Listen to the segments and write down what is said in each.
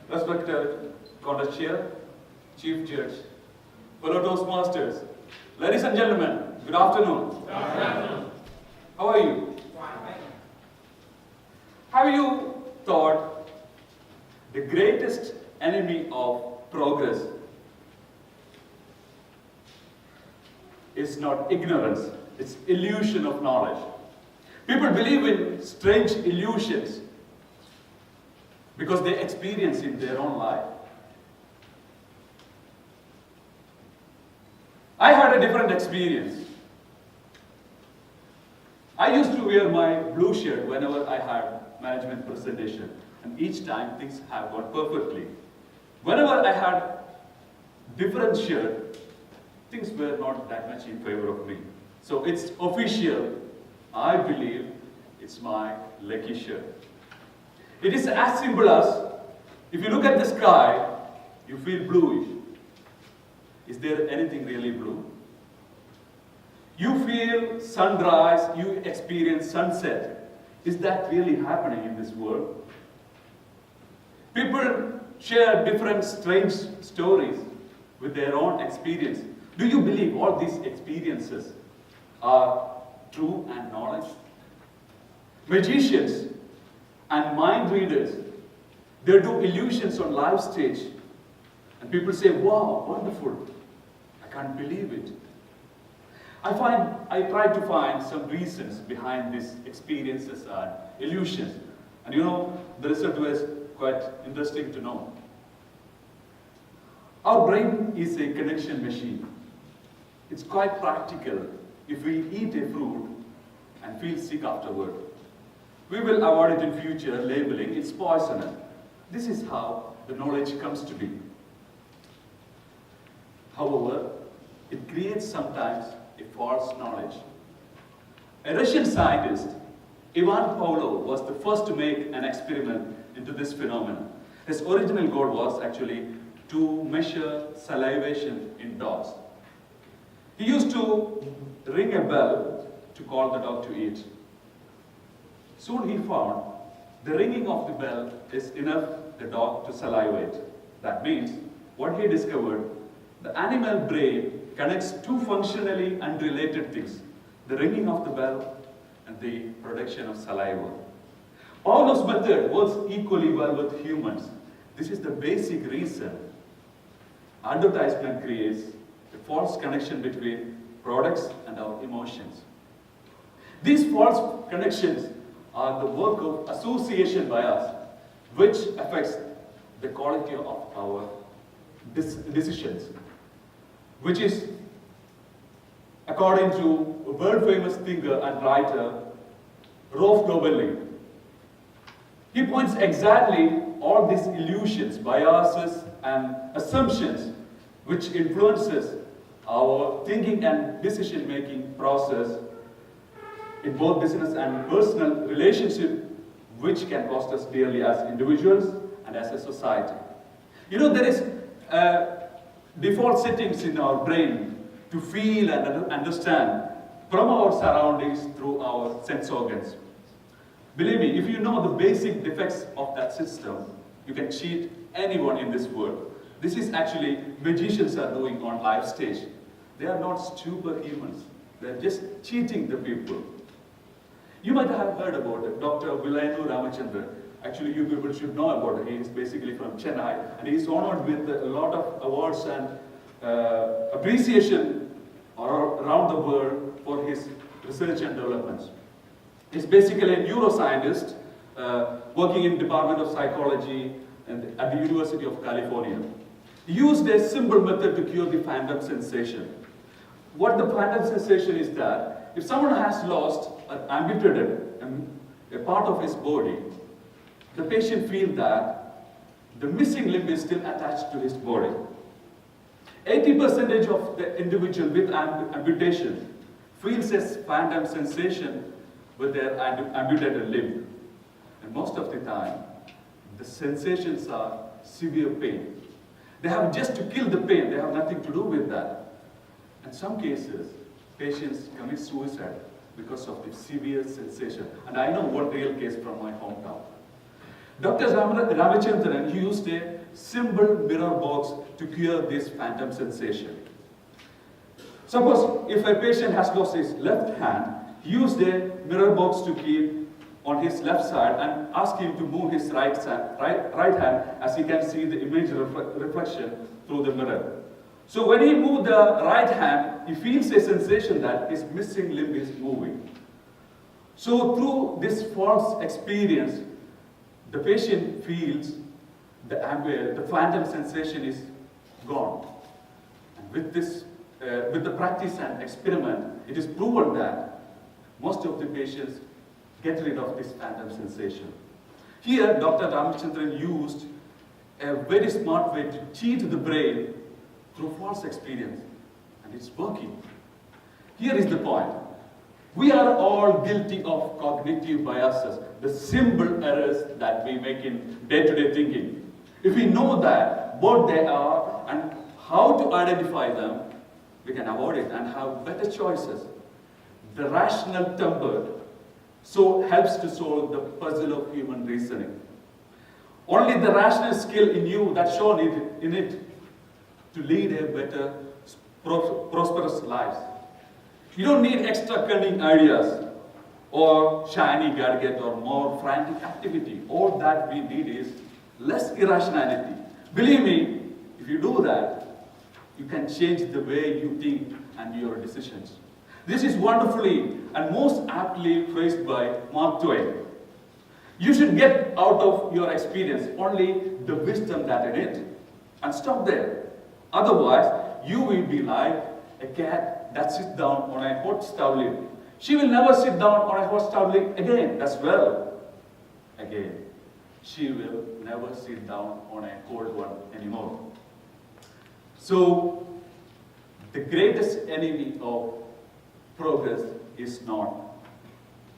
Respected Contest Chair, Chief Judge, fellow Toastmasters, ladies and gentlemen, good afternoon. Good afternoon. How are you? Fine. Have you thought the greatest enemy of progress is not ignorance, it's illusion of knowledge. People believe in strange illusions because they experience in their own life. I had a different experience. I used to wear my blue shirt whenever I had management presentation, and each time things have gone perfectly. Whenever I had different shirt, things were not that much in favor of me. So it's official. I believe it's my lucky shirt. It is as simple as, if you look at the sky, you feel bluish. Is there anything really blue? You feel sunrise, you experience sunset. Is that really happening in this world? People share different strange stories with their own experience. Do you believe all these experiences are true and knowledge? Magicians and mind readers, they do illusions on live stage. And people say, wow, wonderful. I can't believe it. I try to find some reasons behind these experiences and illusions. And you know, the result was quite interesting to know. Our brain is a connection machine. It's quite practical. If we eat a fruit and feel sick afterward, we will avoid it in future, labeling it's poisonous. This is how the knowledge comes to be. However, it creates sometimes a false knowledge. A Russian scientist, Ivan Pavlov, was the first to make an experiment into this phenomenon. His original goal was actually to measure salivation in dogs. He used to ring a bell to call the dog to eat. Soon he found the ringing of the bell is enough the dog to salivate. That means, what he discovered, the animal brain connects two functionally unrelated things, the ringing of the bell and the production of saliva. Pavlov's method works equally well with humans. This is the basic reason advertisement creates a false connection between products and our emotions. These false connections are the work of association bias, which affects the quality of our decisions, which is, according to a world-famous thinker and writer, Rolf Gobelin. He points exactly all these illusions, biases, and assumptions which influences our thinking and decision-making process in both business and personal relationship, which can cost us dearly as individuals and as a society. You know, there is default settings in our brain to feel and understand from our surroundings through our sense organs. Believe me, if you know the basic defects of that system, you can cheat anyone in this world. This is actually magicians are doing on live stage. They are not superhumans. They are just cheating the people. You might have heard about it, Dr. Vilayanu Ramachandran. Actually, you people should know about it. He is basically from Chennai, and he is honored with a lot of awards and appreciation around the world for his research and developments. He's basically a neuroscientist working in Department of Psychology at the University of California. He used a simple method to cure the phantom sensation. What the phantom sensation is that if someone has lost or amputated a part of his body, the patient feels that the missing limb is still attached to his body. 80% of the individual with amputation feels a phantom sensation with their amputated limb. And most of the time, the sensations are severe pain. They have just to kill the pain, they have nothing to do with that. In some cases, patients commit suicide because of the severe sensation. And I know one real case from my hometown. Dr. Ramachandran used a simple mirror box to cure this phantom sensation. Suppose if a patient has lost his left hand, he used a mirror box to keep on his left side and ask him to move his right hand as he can see the image reflection through the mirror. So when he moved the right hand, he feels a sensation that his missing limb is moving. So through this false experience, the patient feels the phantom sensation is gone. And with the practice and experiment, it is proven that most of the patients get rid of this phantom sensation. Here, Dr. Ramachandran used a very smart way to cheat the brain through false experience, and it's working. Here is the point. We are all guilty of cognitive biases, the simple errors that we make in day-to-day thinking. If we know that, what they are and how to identify them, we can avoid it and have better choices. The rational temper so helps to solve the puzzle of human reasoning. Only the rational skill in you that's shown in it to lead a better, prosperous life. You don't need extra cunning ideas or shiny gadget or more frantic activity. All that we need is less irrationality. Believe me, if you do that, you can change the way you think and your decisions. This is wonderfully and most aptly phrased by Mark Twain. You should get out of your experience only the wisdom that in it and stop there. Otherwise, you will be like a cat that sits down on a hot stove lid. She will never sit down on a hot stove lid again. That's well. Again, she will never sit down on a cold one anymore. So, the greatest enemy of progress is not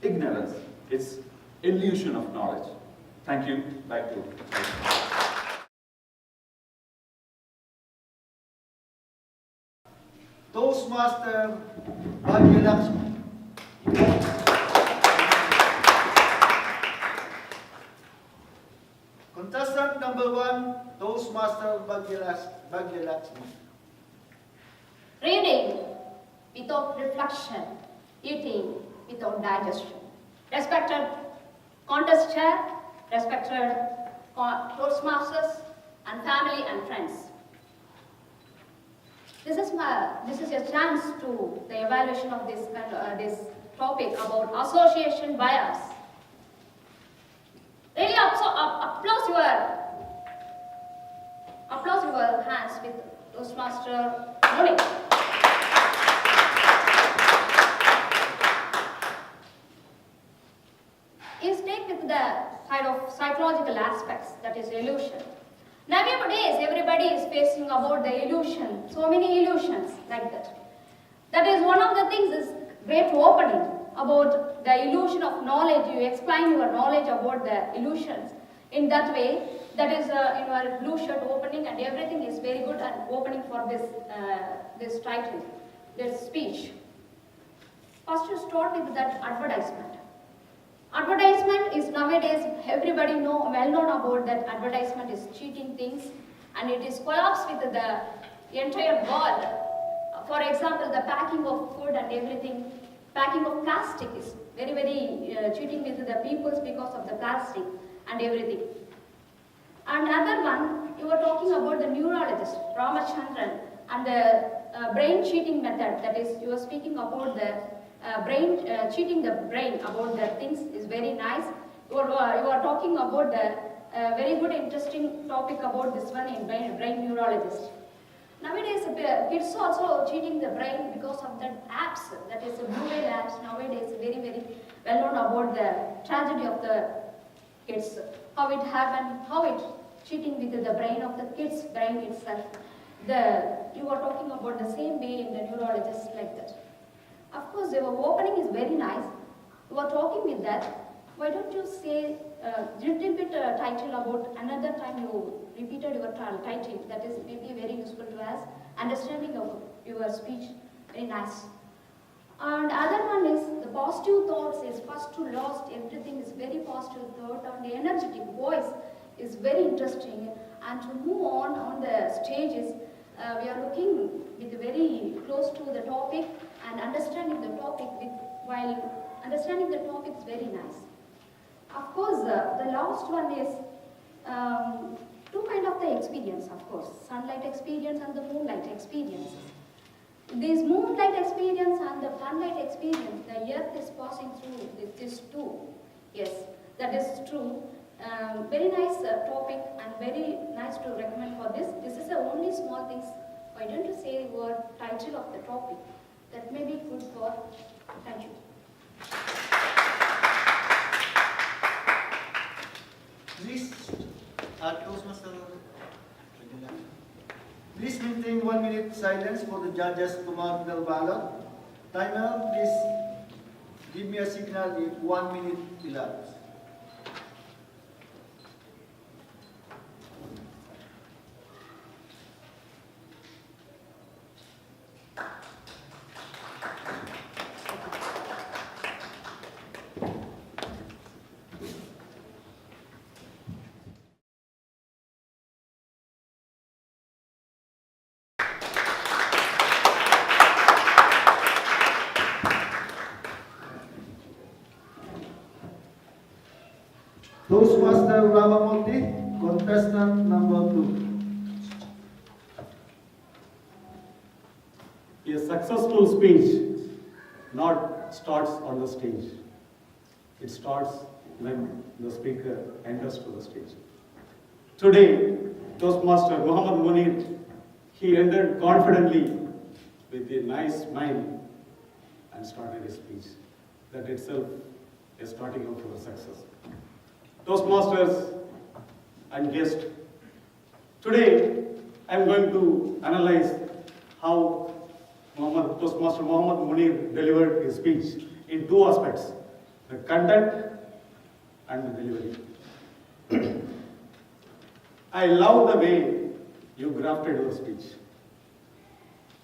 ignorance, it's illusion of knowledge. Thank you. Back to you. Toastmaster Bhagyalakshmi. Contestant number 1, Toastmaster Bhagyalakshmi. Reading without reflection, eating without digestion. Respected contest chair, respected Toastmasters, and family and friends. This is a chance to the evaluation of this topic about association bias. Really applause your hands with Toastmaster Moni. Is take with the side of psychological aspects, that is illusion. Nowadays, everybody is facing about the illusion, so many illusions like that. That is one of the things is great opening about the illusion of knowledge. You explain your knowledge about the illusions in that way. That is in your blue shirt opening, and everything is very good and opening for this title, this speech. First, you start with that advertisement. Advertisement is nowadays, everybody well known about that advertisement is cheating things, and it is collapsed with the entire world. For example, the packing of food and everything, packing of plastic is very, very cheating with the peoples because of the plastic and everything. And other one, you were talking about the neurologist, Ramachandran, and the brain cheating method, that is, you were speaking about the cheating the brain about the things is very nice. You are talking about the very good interesting topic about this one in brain neurologist. Nowadays kids also cheating the brain because of that apps, that is blue whale apps. Nowadays very, very well known about the tragedy of the kids, how it happened, how it cheating with the brain of the kids brain itself. You are talking about the same way in the neurologist like that. Of course, your opening is very nice. You are talking with that. Why don't you say a little bit title about another time you repeated your title? That is maybe very useful to us. Understanding of your speech, very nice. And other one is the positive thoughts is first to last. Everything is very positive thought, and the energetic voice is very interesting. And to move on the stages, we are looking with very close to the topic and understanding the topic while understanding the topic is very nice. Of course, the last one is two kind of the experience, of course, sunlight experience and the moonlight experience. This moonlight experience and the sunlight experience, the earth is passing through with these two. Yes, that is true. Very nice topic and very nice to recommend for this. This is the only small things. Why don't you say your title of the topic? That may be good for. Thank you. Please, Toastmaster. Please maintain 1 minute silence for the judges to mark the ballot. Timer, please give me a signal if 1 minute elapsed. Toastmaster Ramamurthy, contestant number 2. A successful speech not starts on the stage. It starts when the speaker enters to the stage. Today, Toastmaster Muhammad Munir, he entered confidently with a nice smile and started his speech. That itself is starting out for a success. Toastmasters and guests, today I am going to analyze how Toastmaster Muhammad Munir delivered his speech in two aspects, the content and the delivery. I love the way you crafted your speech.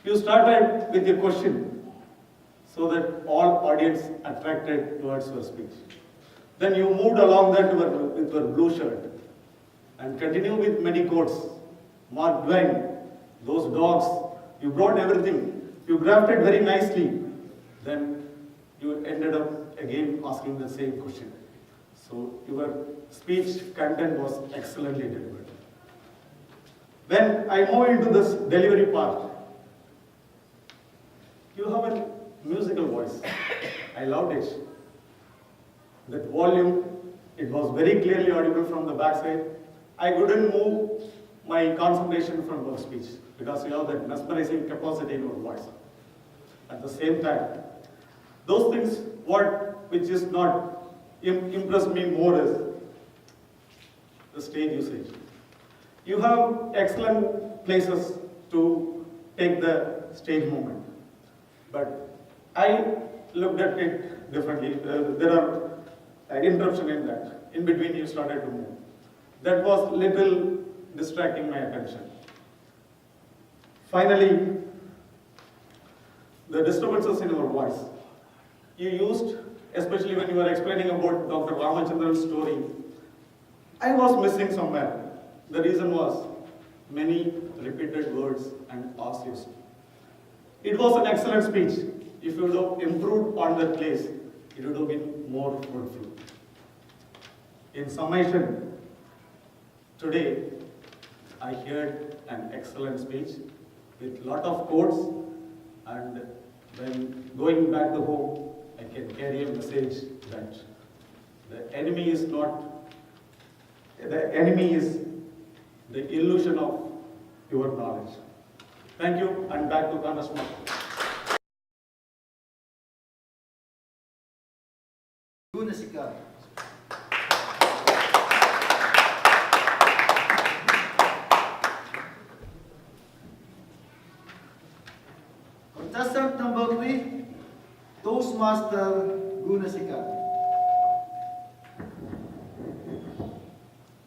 You started with a question so that all audience attracted towards your speech. Then you moved along that with your blue shirt and continue with many quotes. Mark Twain, those dogs, you brought everything. You grafted very nicely. Then you ended up again asking the same question. So your speech content was excellently delivered. When I move into this delivery part, you have a musical voice. I loved it. That volume, it was very clearly audible from the backside. I couldn't move my concentration from your speech because you have that mesmerizing capacity in your voice. At the same time, those things, which is not impressed me more is the stage usage. You have excellent places to take the stage movement, but I looked at it differently. There are interruption in that. In between you started to move. That was little distracting my attention. Finally, the disturbances in your voice. You used, especially when you were explaining about Dr. Ramachandran's story, I was missing somewhere. The reason was many repeated words and ahs used. It was an excellent speech. If you would have improved on that place, it would have been more fruitful. In summation, today I heard an excellent speech with lot of quotes, and when going back to home, I can carry a message that the enemy is the illusion of your knowledge. Thank you, and back to Toastmaster. Contestant number 3, Toastmaster Gunasikan.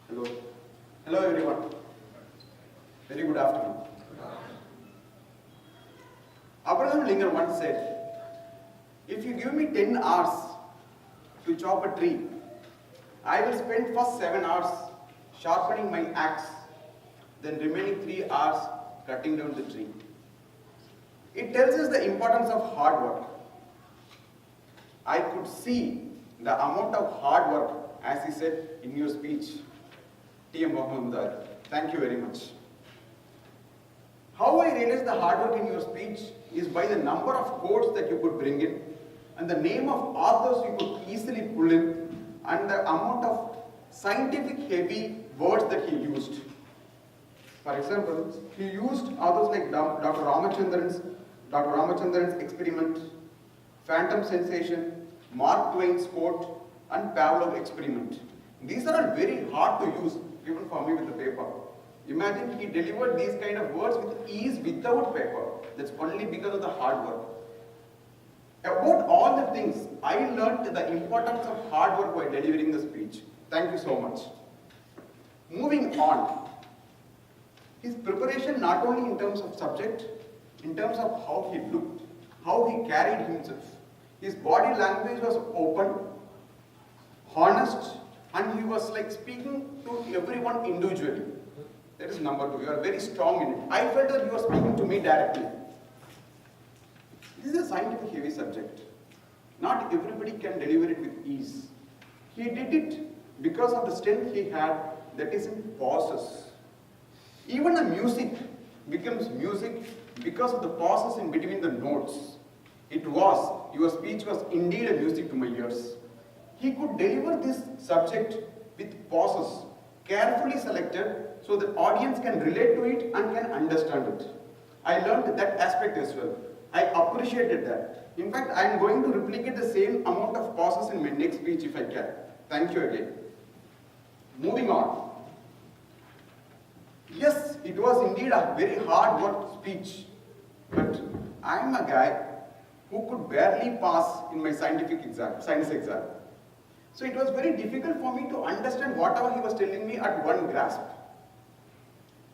Hello. Hello everyone. Very good afternoon. Abraham Lincoln once said, If you give me 10 hours to chop a tree, I will spend first 7 hours sharpening my axe, then remaining 3 hours cutting down the tree. It tells us the importance of hard work. I could see the amount of hard work, as he said in your speech, T.M. Mohammed. Thank you very much. How I realized the hard work in your speech is by the number of quotes that you could bring in, and the name of authors you could easily pull in, and the amount of scientific heavy words that he used. For example, he used authors like Dr. Ramachandran's experiment, phantom sensation, Mark Twain's quote, and Pavlov experiment. These are all very hard to use, even for me with the paper. Imagine he delivered these kind of words with ease without paper. That's only because of the hard work. About all the things, I learned the importance of hard work while delivering the speech. Thank you so much. Moving on. His preparation not only in terms of subject, in terms of how he looked, how he carried himself. His body language was open, honest, and he was like speaking to everyone individually. That is number 2. You are very strong in it. I felt that you were speaking to me directly. This is a scientific heavy subject. Not everybody can deliver it with ease. He did it because of the strength he had, that is in pauses. Even the music becomes music because of the pauses in between the notes. Your speech was indeed a music to my ears. He could deliver this subject with pauses, carefully selected, so the audience can relate to it and can understand it. I learned that aspect as well. I appreciated that. In fact, I am going to replicate the same amount of pauses in my next speech if I can. Thank you again. Moving on. Yes, it was indeed a very hard work speech, but I am a guy who could barely pass in my science exam. So it was very difficult for me to understand whatever he was telling me at one grasp.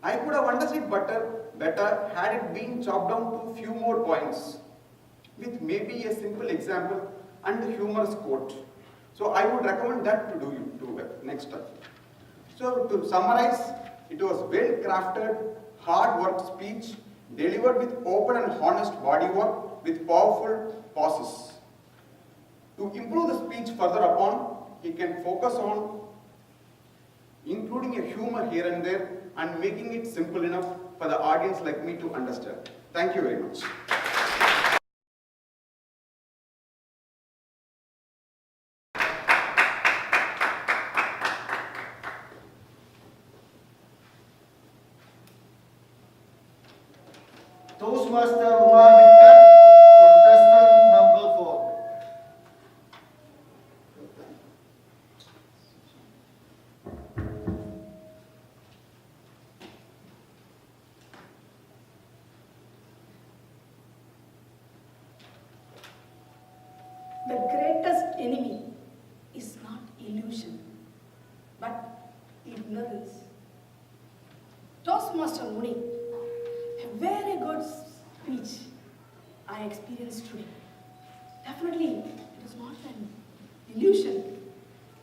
I could have understood better had it been chopped down to a few more points, with maybe a simple example and a humorous quote. So I would recommend that to do next time. So to summarize, it was well-crafted, hard-worked speech, delivered with open and honest body work, with powerful pauses. To improve the speech further upon, he can focus on including a humor here and there and making it simple enough for the audience like me to understand. Thank you very much. Toastmaster Umar Victor, contestant number 4. The greatest enemy is not illusion, but ignorance. Toastmaster Muni, a very good speech I experienced today. Definitely, it was not an illusion.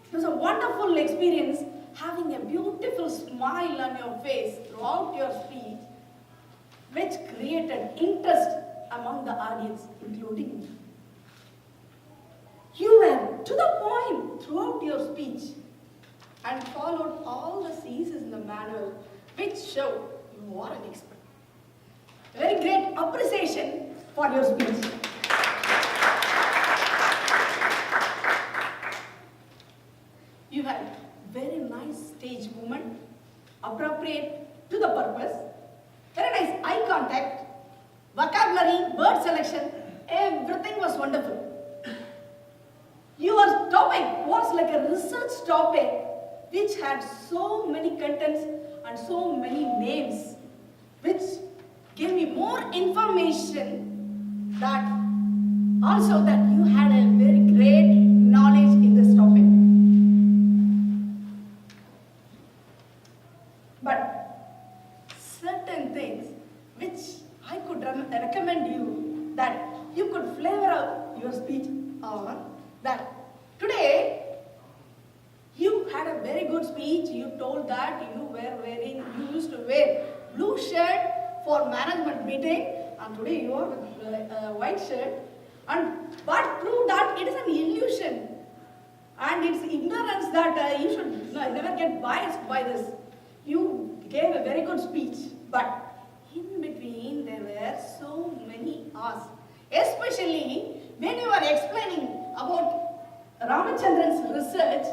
It was a wonderful experience having a beautiful smile on your face throughout your speech, which created interest among the audience, including me. You were to the point throughout your speech and followed all the C's in the manual, which showed you are an expert. Very great appreciation for your speech. You had very nice stage movement, appropriate to the purpose, very nice eye contact, vocabulary, word selection, everything was wonderful. Your topic was like a research topic which had so many contents and so many names, which gave me more information that also that you had a very great knowledge in this topic. But certain things which I could recommend you that you could flavor out your speech that you used to wear blue shirt for management meeting, and today you are with white shirt. And but prove that it is an illusion, and it's ignorance that you should never get biased by this. You gave a very good speech, but in between there were so many hours, especially when you were explaining about Ramachandran's research.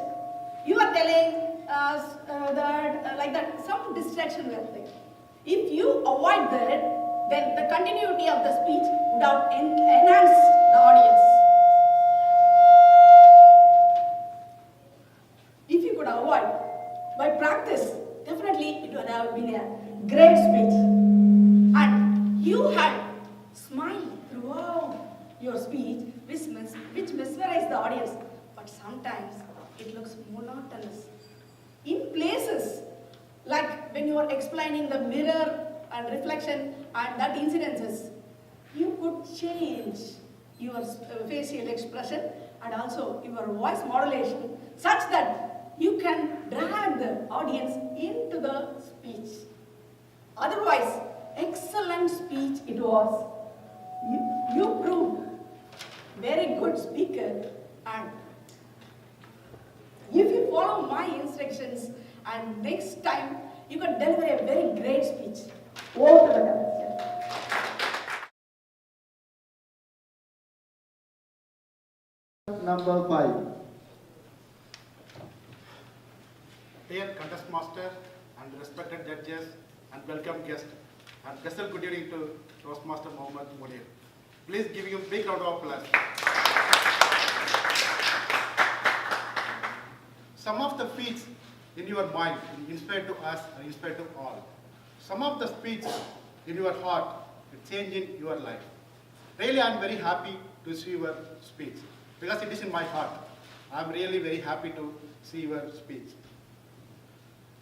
You are telling us that some distraction were there. If you avoid that, then the continuity of the speech would have enhanced the audience. If you could avoid by practice, definitely it would have been a great speech. And you had smiled throughout your speech, which mesmerized the audience. But sometimes it looks monotonous. In places like when you are explaining the mirror and reflection and that incidences, you could change your facial expression and also your voice modulation such that you can drag the audience into the speech. Otherwise, excellent speech it was. You proved very good speaker, and if you follow my instructions and next time you can deliver a very great speech. Over to the contestant. Number 5. Dear contest master and respected judges and welcome guests, and special good evening to Toastmaster Mohammed Munir. Please give him a big round of applause. Some of the feats in your mind inspired to us and inspired to all. Some of the speech in your heart changing your life. Really, I am very happy to see your speech because it is in my heart. I am really very happy to see your speech.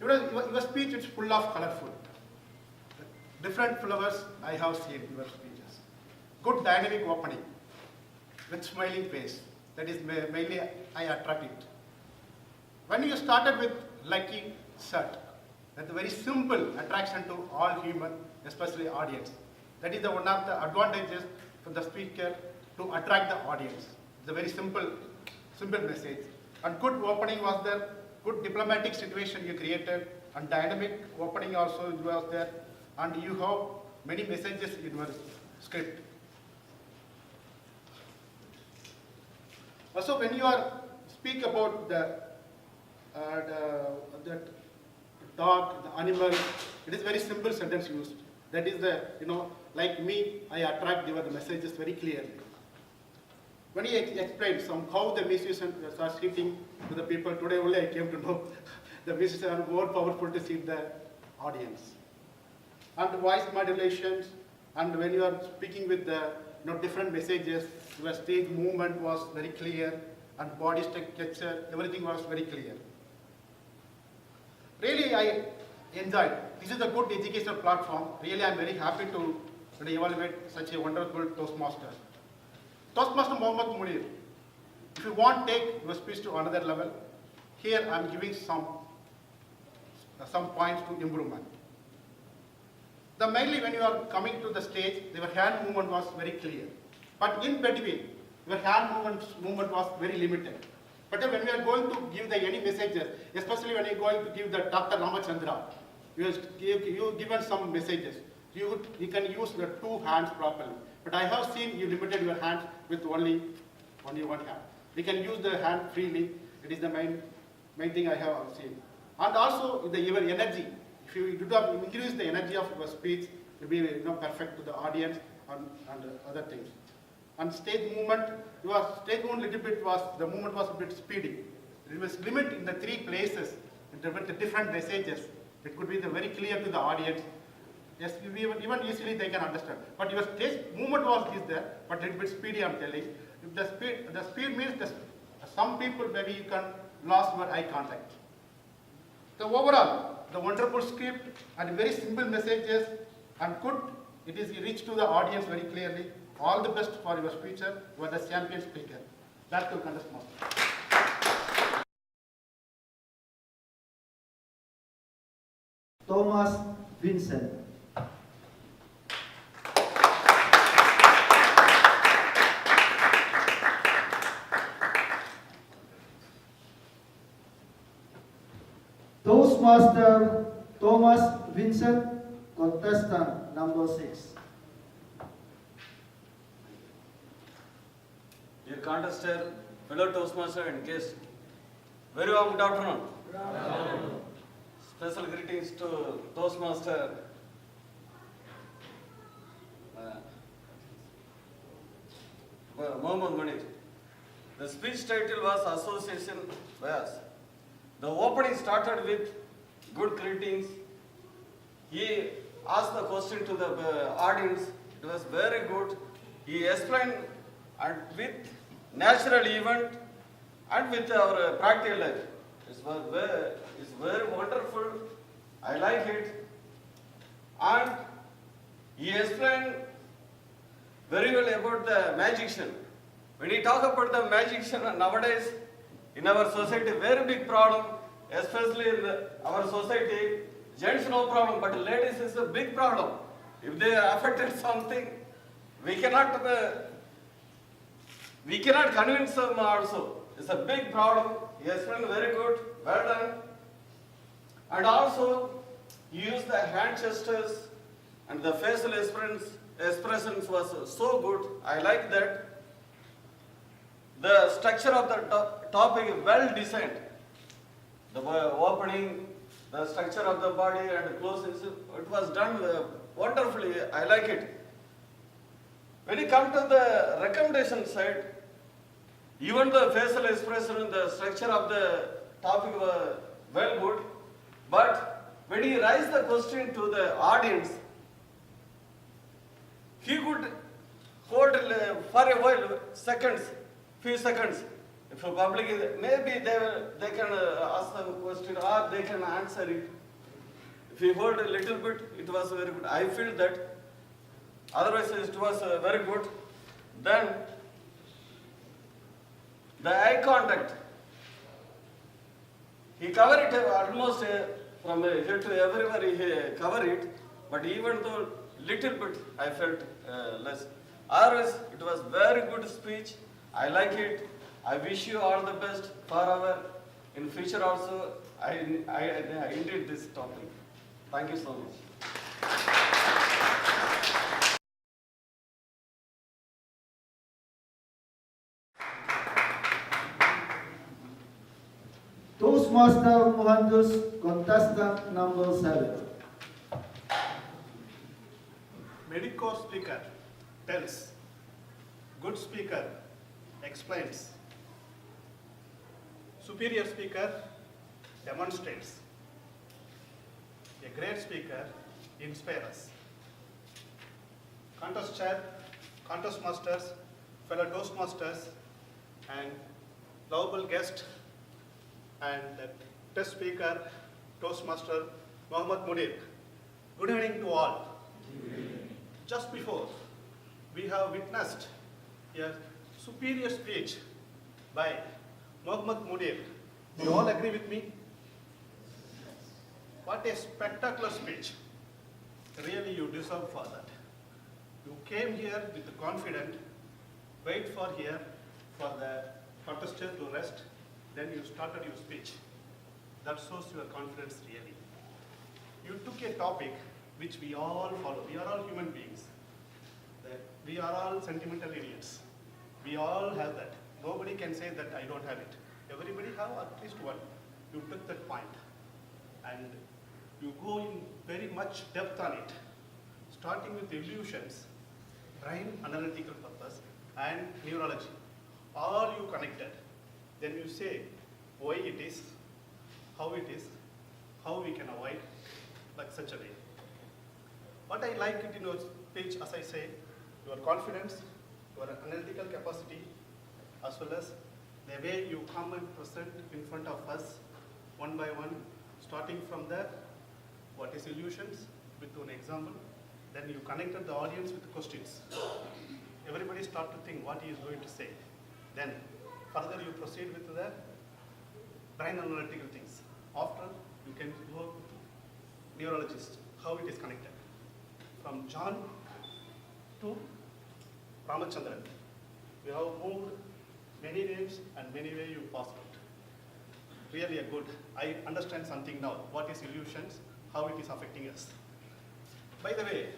Your speech is full of colorful. Different flowers I have seen in your speeches. Good dynamic opening with smiling face. That is mainly I attract it. When you started with lucky shirt, that's a very simple attraction to all human, especially audience. That is one of the advantages for the speaker to attract the audience. It's a very simple message. And good opening was there, good diplomatic situation you created, and dynamic opening also was there, and you have many messages in your script. Also, when you speak about the dog, the animal, it is very simple sentence used. That is like me, I attract your messages very clearly. When he explained how the musician starts hitting to the people, today only I came to know the musicians are more powerful to see the audience. And the voice modulations, and when you are speaking with the different messages, your stage movement was very clear, and body structure, everything was very clear. Really, I enjoyed. This is a good educational platform. Really, I am very happy to evaluate such a wonderful Toastmaster. Toastmaster Mohammed Munir, if you want to take your speech to another level, here I am giving some points to improvement. Mainly when you are coming to the stage, your hand movement was very clear. But in between, your hand movement was very limited. But when we are going to give any messages, especially when you are going to give the Dr. Ramachandra, you given some messages. You can use the two hands properly. But I have seen you limited your hands with only one hand. We can use the hand freely. It is the main thing I have seen. And also your energy. If you do not increase the energy of your speech, it will be perfect to the audience and other things. And stage movement, your stage movement little bit the movement was a bit speedy. It was limited in the 3 places with the different messages. It could be very clear to the audience. Yes, even easily they can understand. But your stage movement is there, but little bit speedy I'm telling. If the speed means some people maybe you can lose your eye contact. So overall, the wonderful script and very simple messages and it is reached to the audience very clearly. All the best for your speaker. You are the champion speaker. Back to contest master. Thomas Vincent. Toastmaster Thomas Vincent, contestant number 6. Dear contestant, fellow Toastmaster and guest, very warm good afternoon. Special greetings to Toastmaster Mohammed Munir. The speech title was Association Bias. The opening started with good greetings. He asked the question to the audience. It was very good. He explained and with natural event and with our practical life. It's very wonderful. I like it. And he explained very well about the magician. When he talk about the magician nowadays, in our society, very big problem, especially in our society, gents no problem, but ladies is a big problem. If they are affected something, we cannot convince them also. It's a big problem. He explained very good, well done. And also, he used the hand gestures and the facial expressions was so good. I like that. The structure of the topic is well designed. The opening, the structure of the body and closing, it was done wonderfully. I like it. When you come to the recommendation side, even the facial expression and the structure of the topic were well good. But when he raised the question to the audience, he could hold for a while, few seconds. If a public is, maybe they can ask the question or they can answer it. If you hold a little bit, it was very good. I feel that. Otherwise, it was very good. Then, the eye contact. He covered it almost from here to everywhere. He covered it, but even though little bit, I felt less. Otherwise, it was very good speech. I like it. I wish you all the best for our in future also. I ended this topic. Thank you so much. Toastmaster Mohandus, contestant number 7. Medical speaker tells, good speaker explains, superior speaker demonstrates, a great speaker inspires. Contest chair, contest masters, fellow Toastmasters, and lovable guest, and test speaker, Toastmaster Mohammed Munir. Good evening to all. Just before, we have witnessed a superior speech by Mohammed Munir. Do you all agree with me? What a spectacular speech. Really, you deserve for that. You came here with confidence, wait for here for the contestant to rest, then you started your speech. That shows your confidence really. You took a topic which we all follow. We are all human beings. We are all sentimental idiots. We all have that. Nobody can say that I don't have it. Everybody have at least one. You took that point and you go in very much depth on it, starting with illusions, brain analytical purpose, and neurology. All you connected. Then you say why it is, how we can avoid, like such a way. What I like it in your speech, as I say, your confidence, your analytical capacity, as well as the way you come and present in front of us, one by one, starting from the what is illusions with an example, then you connected the audience with the questions. Everybody start to think what he is going to say. Then further you proceed with the brain analytical things. After you can go neurologist, how it is connected. From John to Ramachandran, we have moved many names and many ways you passed out. Really a good. I understand something now. What is illusions? How it is affecting us. By the way,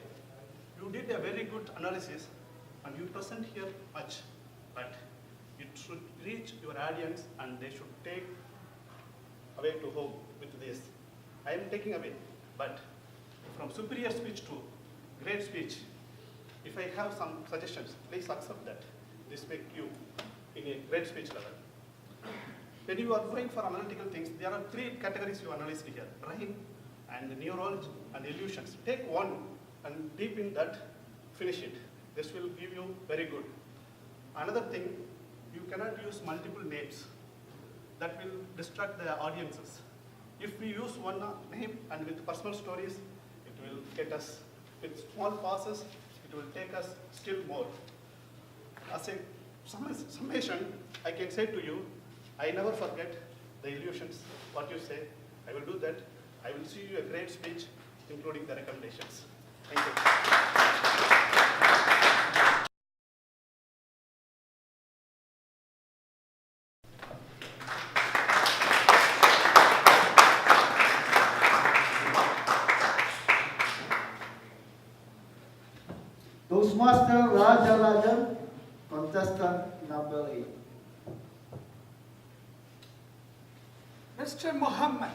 you did a very good analysis and you present here much, but it should reach your audience and they should take away to home with this. I am taking away, but from superior speech to great speech, if I have some suggestions, please accept that. This make you in a great speech level. When you are going for analytical things, there are three categories you analyze here: brain and neurology and illusions. Take one and deep in that, finish it. This will give you very good. Another thing, you cannot use multiple names. That will distract the audiences. If we use one name and with personal stories, it will get us. With small passes, it will take us still more. As a summation, I can say to you, I never forget the illusions, what you say. I will do that. I will see you a great speech, including the recommendations. Thank you. Toastmaster Rajarajan, contestant number 8. Mr. Muhammad,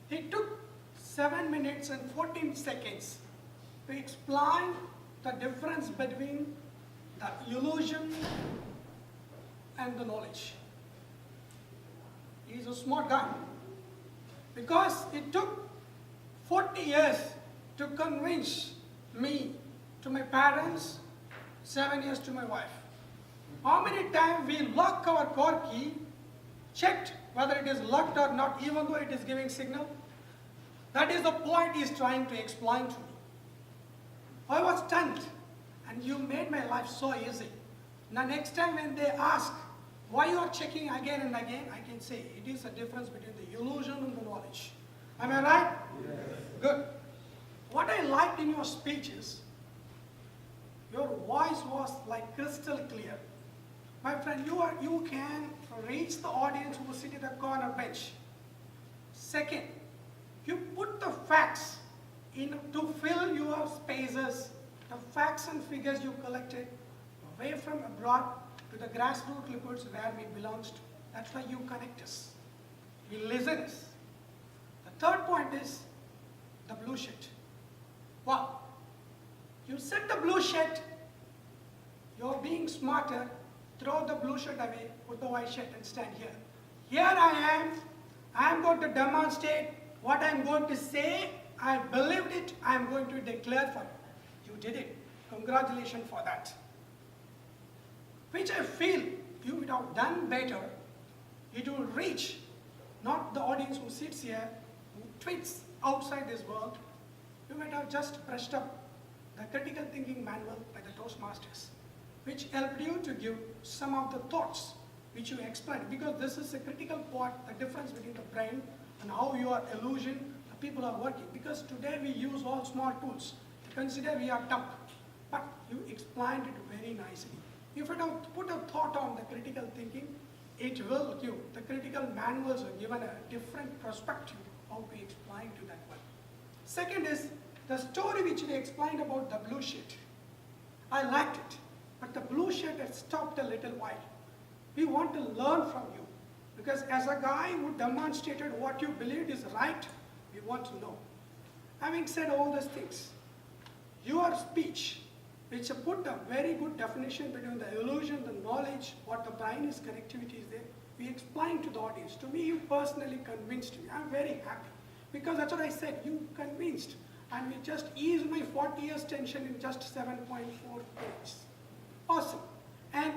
he took 7 minutes and 14 seconds to explain the difference between the illusion and the knowledge. He is a smart guy because it took 40 years to convince me to my parents, 7 years to my wife. How many times we lock our car key, checked whether it is locked or not, even though it is giving signal? That is the point he is trying to explain to me. I was stunned, and you made my life so easy. Now next time when they ask why you are checking again and again, I can say it is a difference between the illusion and the knowledge. Am I right? Yes. Good. What I liked in your speeches, your voice was like crystal clear. My friend, you can reach the audience who sit in the corner bench. Second, you put the facts in to fill your spaces, the facts and figures you collected away from abroad to the grassroots liquids where we belong to. That's why you connect us. We listen us. The third point is the blue sheet. Wow. You set the blue sheet, you're being smarter, throw the blue shirt away, put the white shirt and stand here. Here I am going to demonstrate what I'm going to say. I believed it, I'm going to declare for you. You did it. Congratulations for that. Which I feel you would have done better. It will reach not the audience who sits here, who tweets outside this world. You might have just brushed up the critical thinking manual by the Toastmasters, which helped you to give some of the thoughts which you explained, because this is a critical part, the difference between the brain and how your illusion, the people are working. Because today we use all small tools. Consider we are dumb, but you explained it very nicely. If you don't put a thought on the critical thinking, it will give, the critical manuals are given a different perspective how to explain to that one. Second is the story which we explained about the blue sheet. I liked it, but the blue sheet had stopped a little while. We want to learn from you, because as a guy who demonstrated what you believed is right, we want to know. Having said all these things, your speech, which put a very good definition between the illusion, the knowledge, what the brain is, connectivity is there, we explained to the audience. To me, you personally convinced me. I'm very happy, because that's what I said, you convinced. And we just eased my 40 years tension in just 7.4 pages. Awesome. And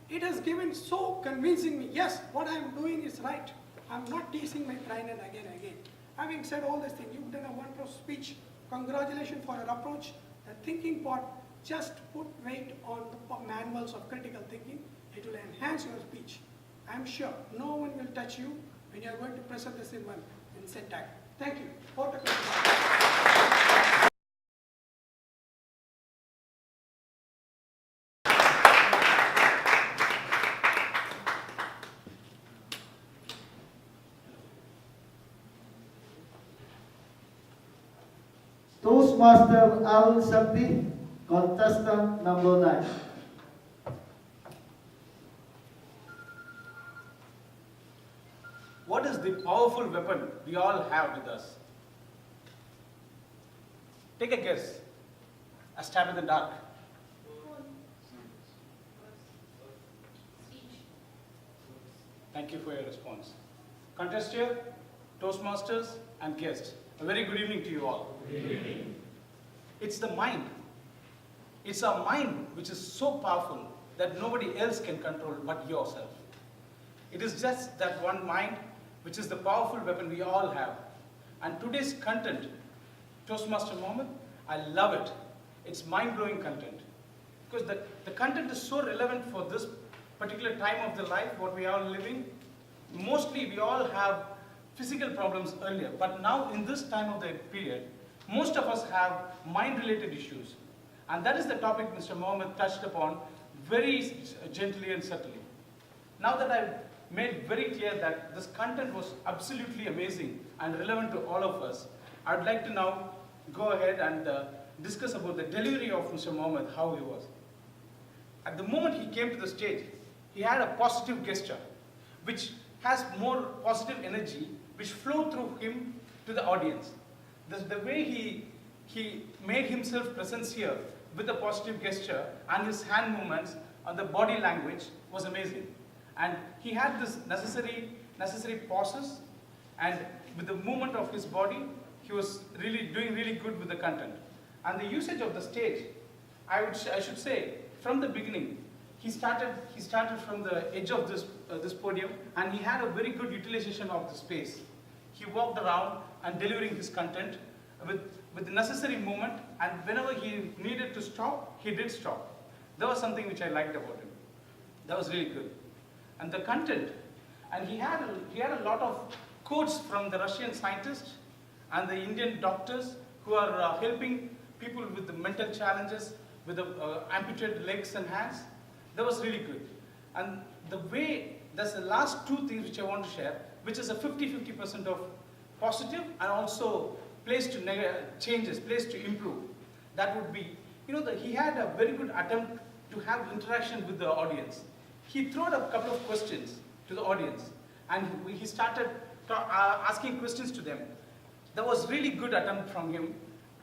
it has given so convincing me, yes, what I'm doing is right. I'm not teasing my brain and again. Having said all these things, you've done a wonderful speech. Congratulations for your approach. The thinking part, just put weight on the manuals of critical thinking. It will enhance your speech. I'm sure no one will touch you when you're going to present this in syntax. Thank you. Toastmaster Al Sabti, contestant number 9. What is the powerful weapon we all have with us? Take a guess. A stab in the dark. Thank you for your response. Contestant, Toastmasters, and guests, a very good evening to you all. Good evening. It's the mind. It's a mind which is so powerful that nobody else can control but yourself. It is just that one mind which is the powerful weapon we all have. And today's content, Toastmaster Mohammed, I love it. It's mind-blowing content. Because the content is so relevant for this particular time of the life, what we are living. Mostly we all have physical problems earlier, but now in this time of the period, most of us have mind-related issues. And that is the topic Mr. Mohammed touched upon very gently and subtly. Now that I've made very clear that this content was absolutely amazing and relevant to all of us, I'd like to now go ahead and discuss about the delivery of Mr. Mohammed, how he was. At the moment he came to the stage, he had a positive gesture, which has more positive energy, which flowed through him to the audience. The way he made himself presence here with a positive gesture and his hand movements and the body language was amazing. And he had this necessary pauses, and with the movement of his body, he was really doing really good with the content. And the usage of the stage, I should say, from the beginning, he started from the edge of this podium, and he had a very good utilization of the space. He walked around and delivering his content with the necessary movement, and whenever he needed to stop, he did stop. That was something which I liked about him. That was really good. And the content, and he had a lot of quotes from the Russian scientists and the Indian doctors who are helping people with the mental challenges, with the amputated legs and hands. That was really good. And the way, that's the last two things which I want to share, which is a 50-50% of positive and also place to changes, place to improve. That would be, he had a very good attempt to have interaction with the audience. He threw a couple of questions to the audience, and he started asking questions to them. That was really good attempt from him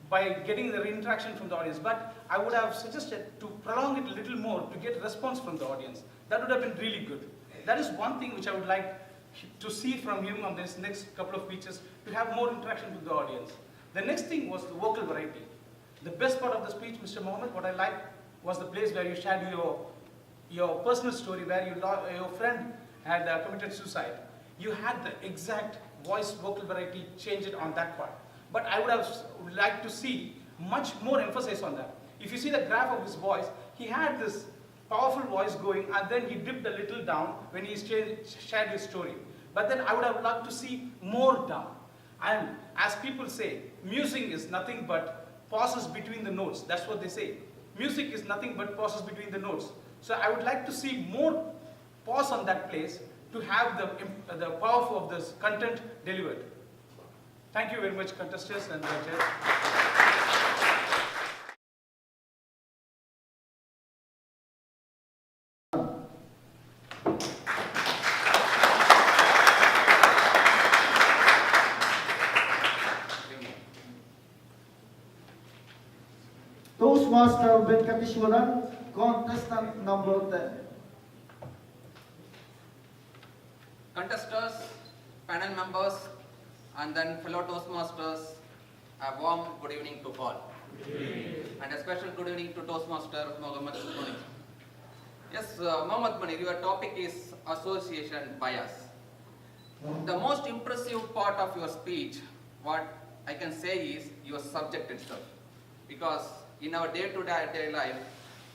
by getting the interaction from the audience. But I would have suggested to prolong it a little more to get response from the audience. That would have been really good. That is one thing which I would like to see from him on this next couple of features, to have more interaction with the audience. The next thing was the vocal variety. The best part of the speech, Mr. Mohammed, what I liked was the place where you shared your personal story, where your friend had committed suicide. You had the exact voice vocal variety, change it on that part. But I would have liked to see much more emphasis on that. If you see the graph of his voice, he had this powerful voice going, and then he dipped a little down when he shared his story. But then I would have loved to see more down. And as people say, music is nothing but pauses between the notes. That's what they say. Music is nothing but pauses between the notes. So I would like to see more pause on that place to have the power of this content delivered. Thank you very much, contestants and judges. Toastmaster Venkateshwaran, contestant number 10. Contestants, panel members, and then fellow Toastmasters, a warm good evening to all. And a special good evening to Toastmaster Mohammed Munir. Yes, Mohammed Munir, your topic is association bias. The most impressive part of your speech, what I can say is your subject itself. Because in our day-to-day life,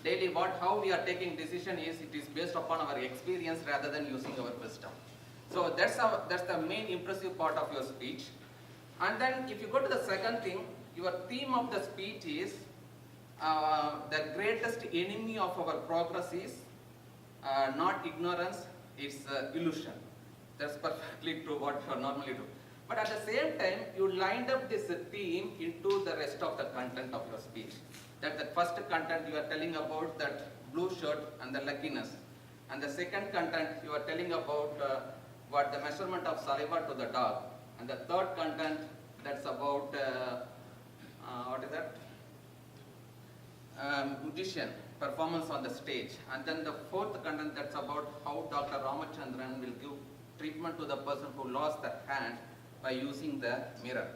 daily how we are taking decision is, it is based upon our experience rather than using our wisdom. So that's the main impressive part of your speech. And then if you go to the second thing, your theme of the speech is the greatest enemy of our progress is not ignorance, it's illusion. That's perfectly true what you normally do. But at the same time, you lined up this theme into the rest of the content of your speech. That the first content you are telling about that blue shirt and the luckiness. And the second content you are telling about what the measurement of saliva to the dog. And the third content that's about, what is that? Musician, performance on the stage. And then the fourth content that's about how Dr. Ramachandran will give treatment to the person who lost their hand by using the mirror.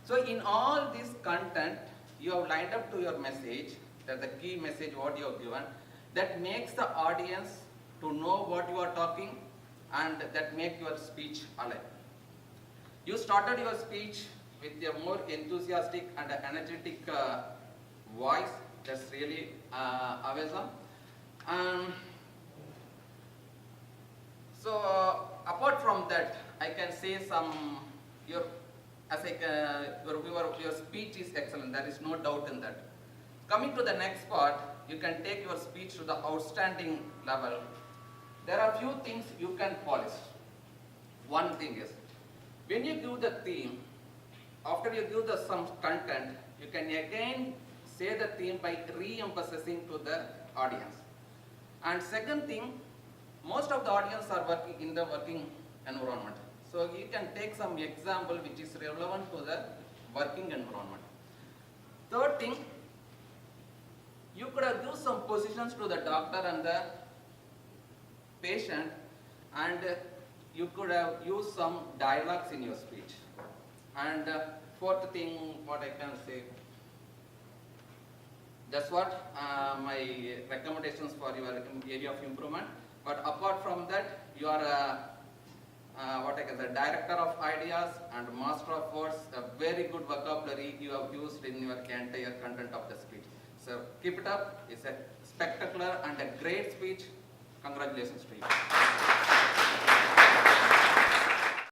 So in all this content, you have lined up to your message, that the key message what you have given, that makes the audience to know what you are talking and that make your speech alive. You started your speech with a more enthusiastic and energetic voice. That's really awesome. So apart from that, I can say some your speech is excellent. There is no doubt in that. Coming to the next part, you can take your speech to the outstanding level. There are few things you can polish. One thing is, when you give the theme, after you give the some content, you can again say the theme by re-emphasizing to the audience. And second thing, most of the audience are working in the working environment. So you can take some example which is relevant to the working environment. Third thing, you could have used some positions to the doctor and the patient, and you could have used some dialogues in your speech. And fourth thing, what I can say, that's what my recommendations for your area of improvement. But apart from that, you are what I can say, director of ideas and master of words, a very good vocabulary you have used in your entire content of the speech. So keep it up. It's a spectacular and a great speech. Congratulations to you.